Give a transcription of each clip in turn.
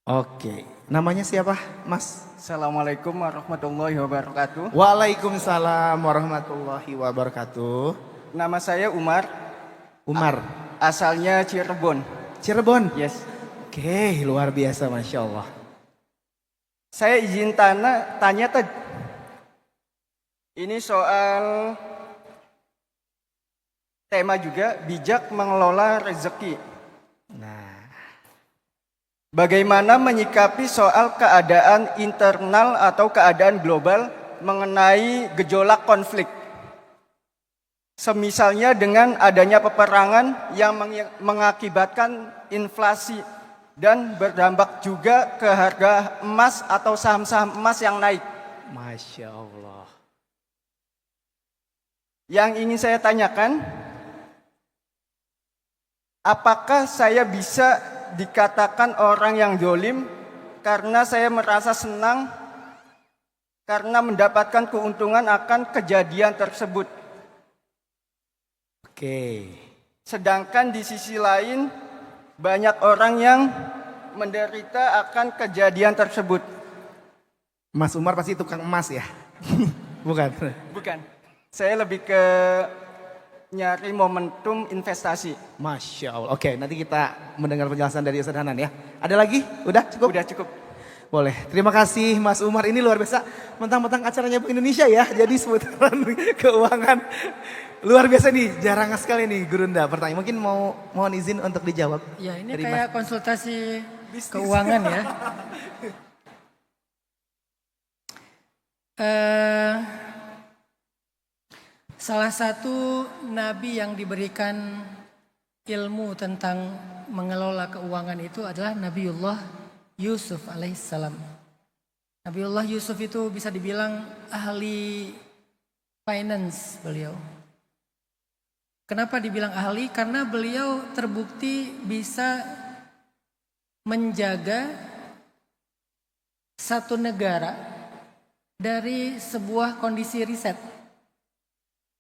Oke, namanya siapa, Mas? Assalamualaikum warahmatullahi wabarakatuh. Waalaikumsalam warahmatullahi wabarakatuh. Nama saya Umar, Umar, asalnya Cirebon. Cirebon. Yes. Oke, luar biasa, Masya Allah. Saya izin tanya tadi. Ini soal tema juga bijak mengelola rezeki. Nah, Bagaimana menyikapi soal keadaan internal atau keadaan global mengenai gejolak konflik? Semisalnya dengan adanya peperangan yang mengakibatkan inflasi dan berdampak juga ke harga emas atau saham-saham emas yang naik. Masya Allah. Yang ingin saya tanyakan, apakah saya bisa dikatakan orang yang dolim karena saya merasa senang karena mendapatkan keuntungan akan kejadian tersebut? Oke. Sedangkan di sisi lain banyak orang yang menderita akan kejadian tersebut. Mas Umar pasti tukang emas ya? Bukan? Bukan. Saya lebih ke nyari momentum investasi. Masya Allah. Oke, nanti kita mendengar penjelasan dari Ustaz Hanan ya. Ada lagi? Udah cukup? Udah cukup. Boleh. Terima kasih Mas Umar. Ini luar biasa. Mentang-mentang acaranya Bank Indonesia ya. Jadi seputaran keuangan. Luar biasa nih. Jarang sekali nih Gurunda pertanyaan. Mungkin mohon izin untuk dijawab. Ya ini Dari kayak konsultasi keuangan ya. Salah satu nabi yang diberikan ilmu tentang mengelola keuangan itu adalah Nabiullah Yusuf alaihissalam. Nabiullah Yusuf itu bisa dibilang ahli finance beliau. Kenapa dibilang ahli? Karena beliau terbukti bisa menjaga satu negara dari sebuah kondisi riset.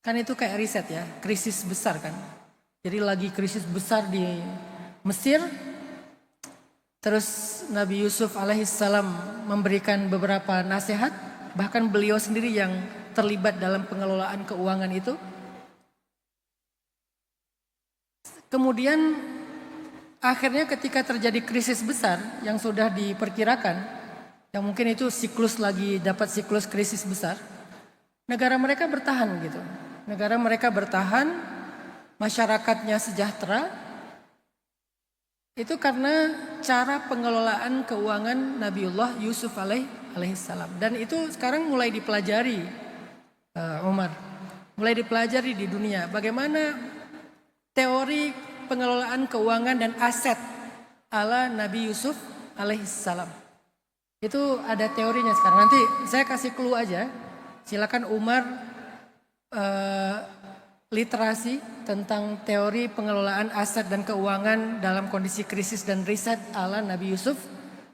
Kan itu kayak riset ya, krisis besar kan. Jadi lagi krisis besar di Mesir. Terus Nabi Yusuf alaihissalam memberikan beberapa nasihat. Bahkan beliau sendiri yang terlibat dalam pengelolaan keuangan itu. Kemudian akhirnya ketika terjadi krisis besar yang sudah diperkirakan. Yang mungkin itu siklus lagi dapat siklus krisis besar. Negara mereka bertahan gitu. Negara mereka bertahan, masyarakatnya sejahtera. Itu karena cara pengelolaan keuangan Nabiullah Yusuf alaihissalam. Dan itu sekarang mulai dipelajari Umar. Mulai dipelajari di dunia. Bagaimana teori pengelolaan keuangan dan aset ala Nabi Yusuf alaihissalam. Itu ada teorinya sekarang. Nanti saya kasih clue aja. Silakan Umar literasi tentang teori pengelolaan aset dan keuangan dalam kondisi krisis dan riset ala Nabi Yusuf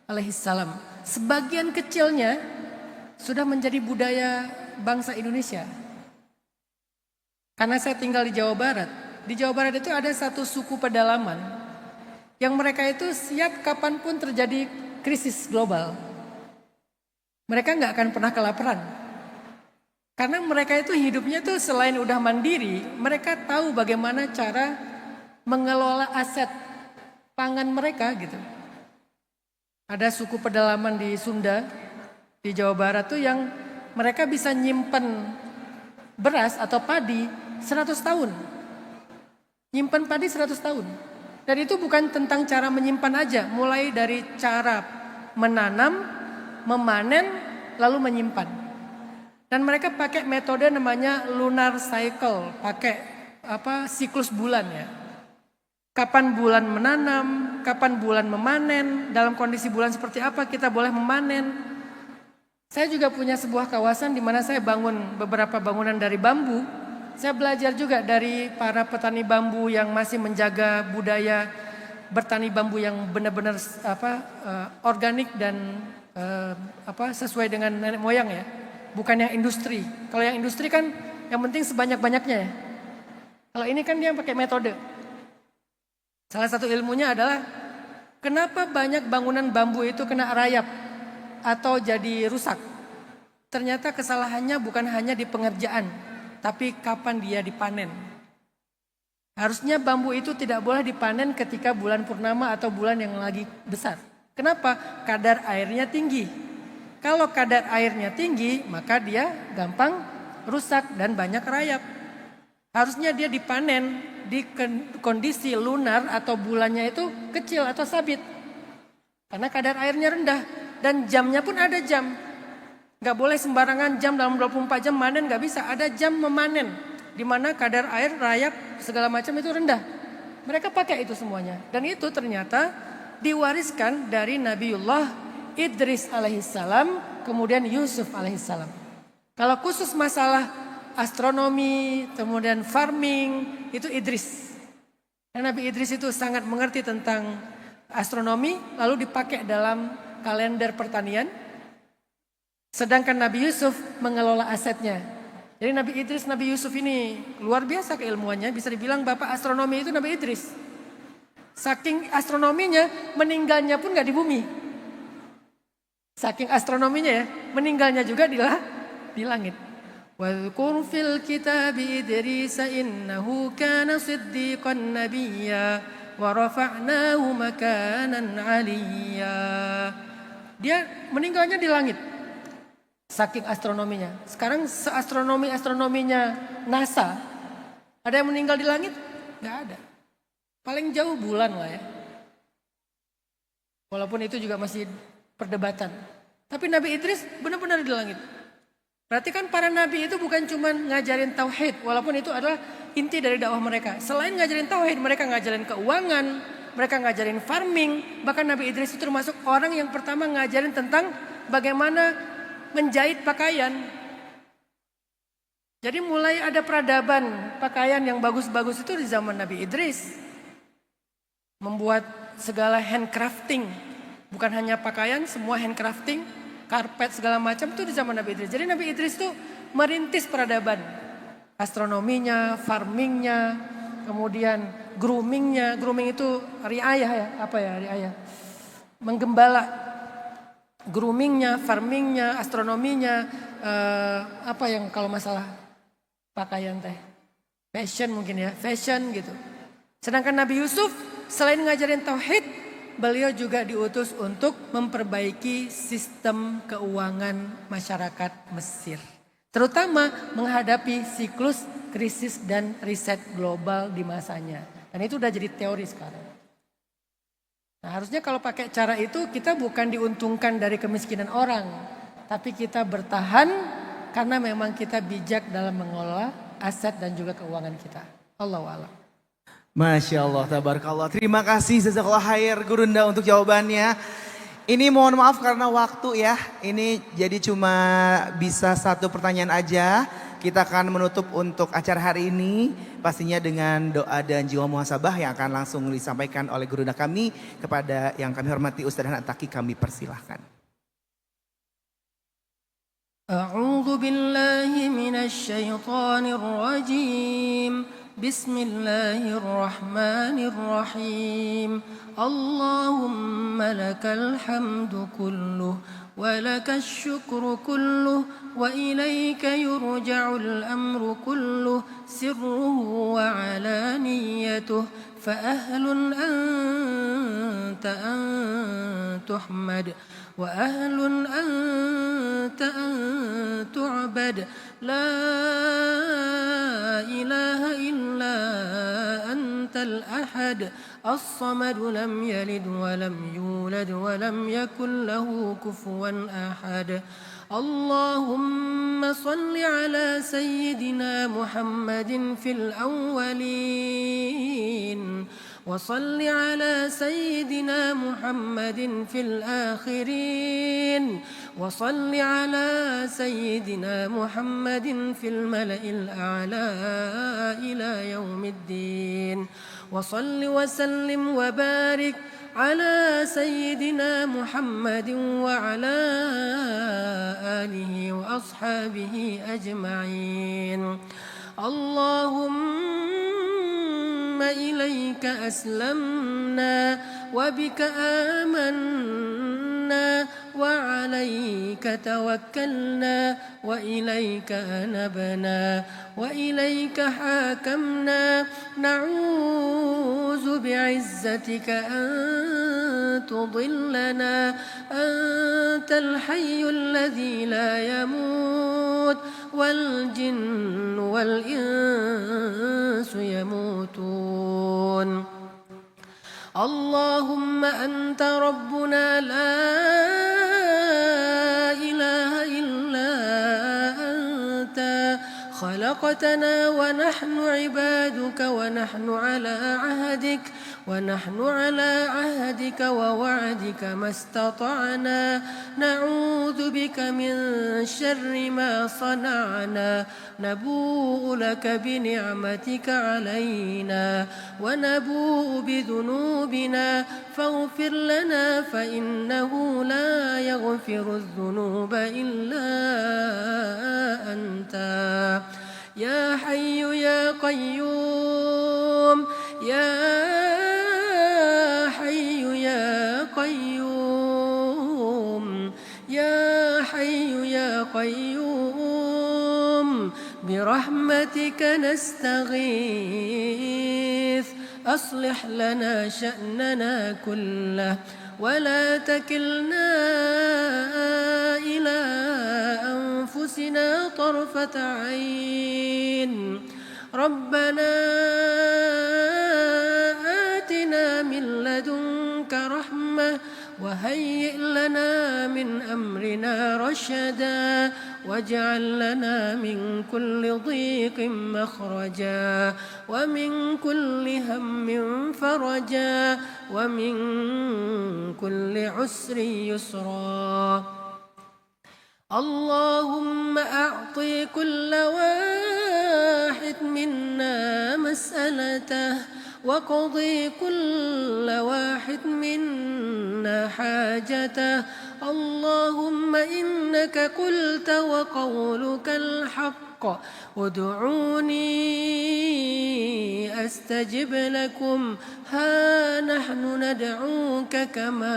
alaihissalam. Sebagian kecilnya sudah menjadi budaya bangsa Indonesia. Karena saya tinggal di Jawa Barat. Di Jawa Barat itu ada satu suku pedalaman yang mereka itu siap kapanpun terjadi krisis global. Mereka nggak akan pernah kelaparan. Karena mereka itu hidupnya tuh selain udah mandiri, mereka tahu bagaimana cara mengelola aset pangan mereka gitu. Ada suku pedalaman di Sunda, di Jawa Barat tuh yang mereka bisa nyimpen beras atau padi 100 tahun. Nyimpen padi 100 tahun. Dan itu bukan tentang cara menyimpan aja, mulai dari cara menanam, memanen, lalu menyimpan. Dan mereka pakai metode namanya lunar cycle, pakai siklus bulan ya. Kapan bulan menanam, kapan bulan memanen, dalam kondisi bulan seperti apa kita boleh memanen. Saya juga punya sebuah kawasan di mana saya bangun beberapa bangunan dari bambu. Saya belajar juga dari para petani bambu yang masih menjaga budaya bertani bambu yang benar-benar organik dan sesuai dengan nenek moyang ya. Bukan yang industri. Kalau yang industri kan yang penting sebanyak-banyaknya ya. Kalau ini kan dia pakai metode. Salah satu ilmunya adalah Kenapa banyak bangunan bambu itu kena rayap atau jadi rusak? Ternyata kesalahannya bukan hanya di pengerjaan, tapi kapan dia dipanen. Harusnya bambu itu tidak boleh dipanen ketika bulan purnama atau bulan yang lagi besar. Kenapa? Kadar airnya tinggi. Kalau kadar airnya tinggi, maka dia gampang rusak dan banyak rayap. Harusnya dia dipanen di kondisi lunar atau bulannya itu kecil atau sabit. Karena kadar airnya rendah. Dan jamnya pun ada jam. Gak boleh sembarangan jam dalam 24 jam manen, gak bisa. Ada jam memanen. Di mana kadar air, rayap, segala macam itu rendah. Mereka pakai itu semuanya. Dan itu ternyata diwariskan dari Nabiullah Idris alaihissalam, kemudian Yusuf alaihissalam. Kalau khusus masalah astronomi, kemudian farming, itu Idris. Dan Nabi Idris itu sangat mengerti tentang astronomi, lalu dipakai dalam kalender pertanian. Sedangkan Nabi Yusuf mengelola asetnya. Jadi Nabi Idris, Nabi Yusuf ini luar biasa keilmuannya, bisa dibilang bapak astronomi itu Nabi Idris. Saking astronominya, meninggalnya pun gak di bumi. Saking astronominya ya, meninggalnya juga di langit. Wadhkur fil kitab Idris innahu kana siddiqan nabiyya wa rafa'nahu makanan 'aliyya. Dia meninggalnya di langit. Saking astronominya. Sekarang astronominya NASA. Ada yang meninggal di langit? Enggak ada. Paling jauh bulan lah ya. Walaupun itu juga masih perdebatan. Tapi Nabi Idris benar-benar di langit. Berarti kan para nabi itu bukan cuma ngajarin tauhid, walaupun itu adalah inti dari dakwah mereka. Selain ngajarin tauhid, mereka ngajarin keuangan, mereka ngajarin farming. Bahkan Nabi Idris itu termasuk orang yang pertama ngajarin tentang bagaimana menjahit pakaian. Jadi mulai ada peradaban pakaian yang bagus-bagus itu di zaman Nabi Idris. Membuat segala handcrafting, bukan hanya pakaian, semua handcrafting. Karpet segala macam itu di zaman Nabi Idris. Jadi Nabi Idris itu merintis peradaban. Astronominya, farmingnya, kemudian groomingnya. Grooming itu riayah ya, apa ya riayah? Menggembala. Groomingnya, farmingnya, astronominya, apa yang kalau masalah pakaian teh? Fashion mungkin ya, fashion gitu. Sedangkan Nabi Yusuf selain ngajarin tauhid, beliau juga diutus untuk memperbaiki sistem keuangan masyarakat Mesir. Terutama menghadapi siklus krisis dan riset global di masanya. Dan itu udah jadi teori sekarang. Nah harusnya kalau pakai cara itu kita bukan diuntungkan dari kemiskinan orang. Tapi kita bertahan karena memang kita bijak dalam mengelola aset dan juga keuangan kita. Allahu a'lam. Masya Allah, tabarakallah. Terima kasih jazakallah khair Gurunda untuk jawabannya. Ini mohon maaf karena waktu ya. Ini jadi cuma bisa satu pertanyaan aja. Kita akan menutup untuk acara hari ini. Pastinya dengan doa dan jiwa muhasabah yang akan langsung disampaikan oleh Gurunda kami. Kepada yang kami hormati Ustaz Hanat Taki kami persilahkan. A'udzu billahi minasy syaithanir rajim. بسم الله الرحمن الرحيم اللهم لك الحمد كله ولك الشكر كله وإليك يرجع الأمر كله سره وعلانيته فأهل أنت أن تحمد وأهل أنت أن تعبد لا إله إلا أنت الأحد الصمد لم يلد ولم يولد ولم يكن له كفوا أحد اللهم صل على سيدنا محمد في الأولين وصل على سيدنا محمد في الآخرين وصل على سيدنا محمد في الملأ الأعلى إلى يوم الدين وصل وسلم وبارك على سيدنا محمد وعلى آله وأصحابه أجمعين اللهم إليك أسلمنا وبك آمنا وعليك توكلنا وإليك أنبنا وإليك حاكمنا نعوذ بعزتك أن تضلنا أنت الحي الذي لا يموت والجن والإنس يموتون اللهم أنت ربنا لا إله إلا أنت خلقتنا ونحن عبادك ونحن على عهدك ووعدك ما استطعنا نعوذ بك من شر ما صنعنا نبوء لك بنعمتك علينا ونبوء بذنوبنا فاغفر لنا فإنه لا يغفر الذنوب إلا أنت يا حي يا قيوم يا حي يا قيوم يا حي يا قيوم برحمتك نستغيث أصلح لنا شأننا كله ولا تكلنا إلى أنفسنا طرفة عين ربنا آتنا من لدنك رحمة وهيئ لنا من أمرنا رشدا واجعل لنا من كل ضيق مخرجا ومن كل هم فرجا ومن كل عسر يسرا اللهم أعطي كل واحد منا مسألته وقضي كل واحد منا حاجته اللهم إنك قلت وقولك الحق ادعوني أستجب لكم ها نحن ندعوك كما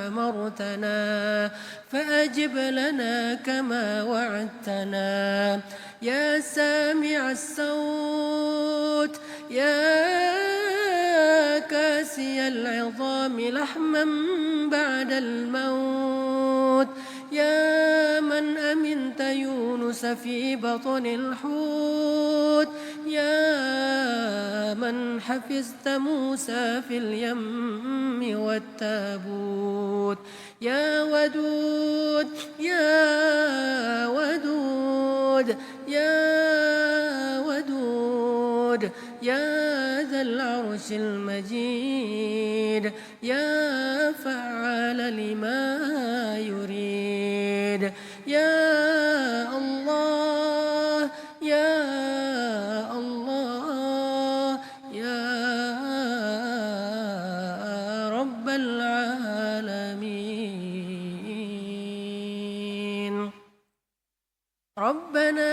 أمرتنا فأجب لنا كما وعدتنا يا سامع الصوت يا كاسي العظام لحما بعد الموت يا من أمنت يونس في بطن الحوت يا من حفظت موسى في اليم والتابوت يا ودود يا ودود يا ودود يا ذا العرش المجيد يا فعال لما يريد يا الله يا الله يا رب العالمين ربنا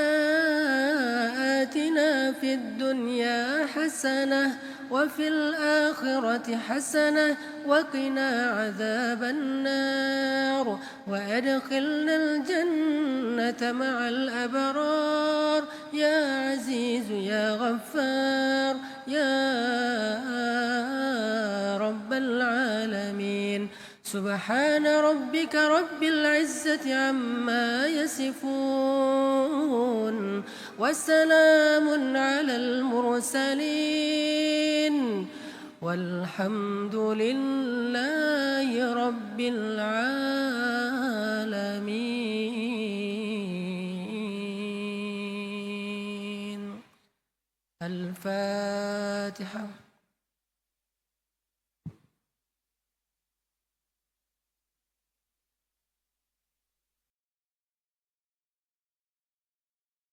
آتنا في الدنيا حسنة وفي الآخرة حسنة وقنا عذاب النار وأدخلنا الجنة مع الأبرار يا عزيز يا غفار يا رب العالمين سبحان ربك رب العزة عما يصفون وسلام على المرسلين والحمد لله رب العالمين الفاتحة